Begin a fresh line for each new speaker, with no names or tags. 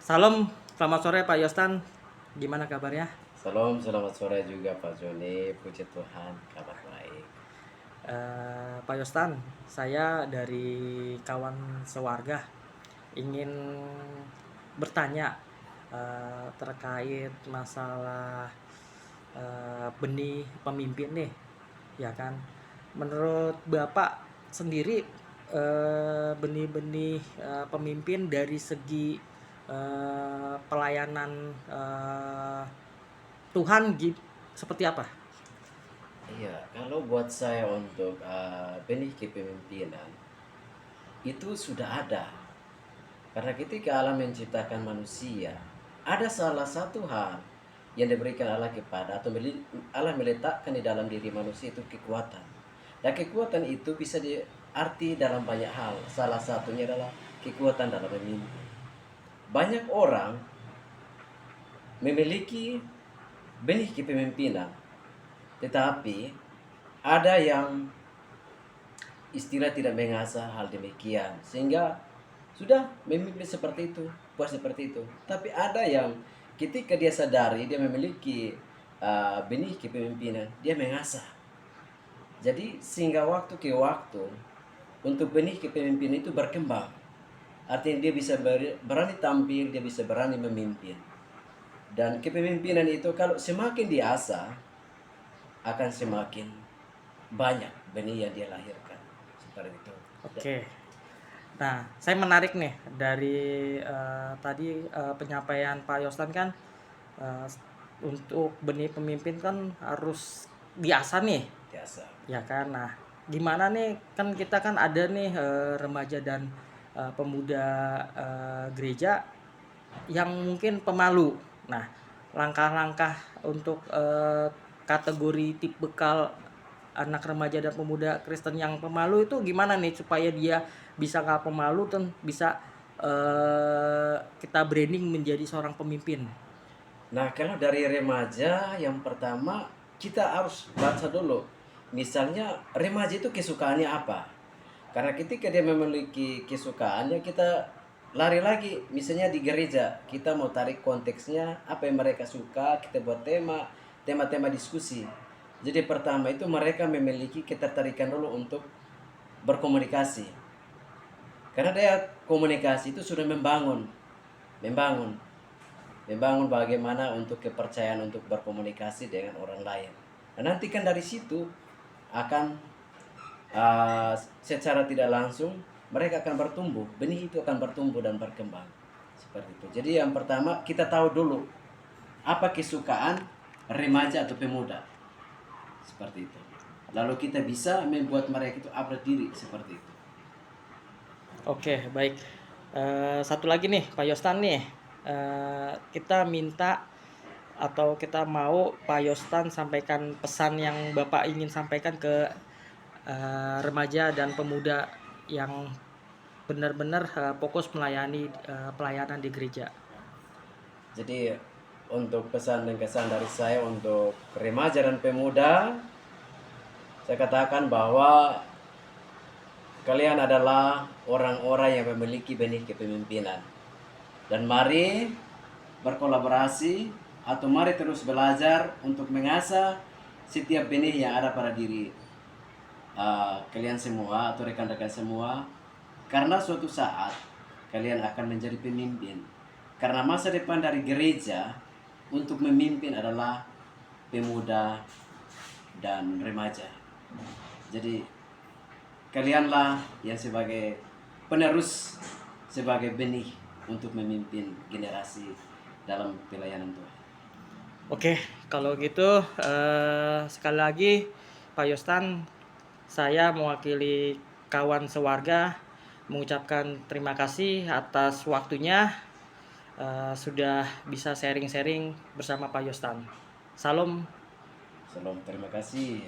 Salam, selamat sore Pak Yostan. Gimana kabarnya?
Salam, selamat sore juga Pak Joni. Puji Tuhan, kabar baik.
Pak Yostan, saya dari kawan sewarga ingin bertanya terkait masalah benih pemimpin nih, ya kan? Menurut Bapak sendiri benih-benih pemimpin dari segi pelayanan Tuhan seperti apa?
Iya, kalau buat saya untuk benih kepemimpinan itu sudah ada. Karena ketika Allah menciptakan manusia, ada salah satu hal yang diberikan Allah kepada atau Allah meletakkan di dalam diri manusia itu kekuatan. Dan kekuatan itu bisa diarti dalam banyak hal. Salah satunya adalah kekuatan dalam memimpin. Banyak orang memiliki benih kepemimpinan, tetapi ada yang istilah tidak mengasah hal demikian sehingga sudah memimpin seperti itu, puas seperti itu. Tapi ada yang ketika dia sadari dia memiliki benih kepemimpinan, dia mengasah. Jadi sehingga waktu ke waktu untuk benih kepemimpinan itu berkembang. Artinya dia bisa berani tampil, dia bisa berani memimpin. Dan kepemimpinan itu kalau semakin diasah akan semakin banyak benih yang dia lahirkan. Seperti itu.
Oke. Nah, saya menarik nih dari tadi penyampaian Pak Yostan kan eh, untuk benih pemimpin kan harus diasah nih,
Biasa.
ya kan? Nah, gimana nih kan kita kan ada nih remaja dan pemuda gereja yang mungkin pemalu. Nah, langkah-langkah untuk kategori tipikal anak remaja dan pemuda Kristen yang pemalu itu gimana nih supaya dia bisa nggak pemalu dan bisa kita branding menjadi seorang pemimpin.
Nah, kalau dari remaja yang pertama kita harus baca dulu. Misalnya remaja itu kesukaannya apa? Karena ketika dia memiliki kesukaannya kita lari lagi. Misalnya di gereja kita mau tarik konteksnya apa yang mereka suka, kita buat tema-tema diskusi. Jadi pertama itu mereka memiliki ketertarikan dulu untuk berkomunikasi. Karena dia komunikasi itu sudah membangun membangun bagaimana untuk kepercayaan untuk berkomunikasi dengan orang lain. Dan nanti kan dari situ akan secara tidak langsung mereka akan bertumbuh, benih itu akan bertumbuh dan berkembang seperti itu. Jadi yang pertama kita tahu dulu apa kesukaan remaja atau pemuda seperti itu. Lalu kita bisa membuat mereka itu upgrade diri seperti itu.
Oke, baik. Satu lagi nih, Pak Yostan nih. Kita minta atau kita mau Pak Yostan sampaikan pesan yang Bapak ingin sampaikan ke remaja dan pemuda yang benar-benar fokus melayani pelayanan di gereja.
Jadi untuk pesan dan kesan dari saya untuk remaja dan pemuda, saya katakan bahwa kalian adalah orang-orang yang memiliki benih kepemimpinan. Dan mari berkolaborasi atau mari terus belajar untuk mengasah setiap benih yang ada pada diri kalian semua atau rekan-rekan semua. Karena suatu saat kalian akan menjadi pemimpin. Karena masa depan dari gereja untuk memimpin adalah pemuda dan remaja. Jadi kalianlah yang sebagai penerus, sebagai benih untuk memimpin generasi dalam pelayanan Tuhan.
Oke, kalau gitu sekali lagi Pak Yostan, saya mewakili kawan sewarga mengucapkan terima kasih atas waktunya sudah bisa sharing-sharing bersama Pak Yostan. Salam.
Salam, terima kasih.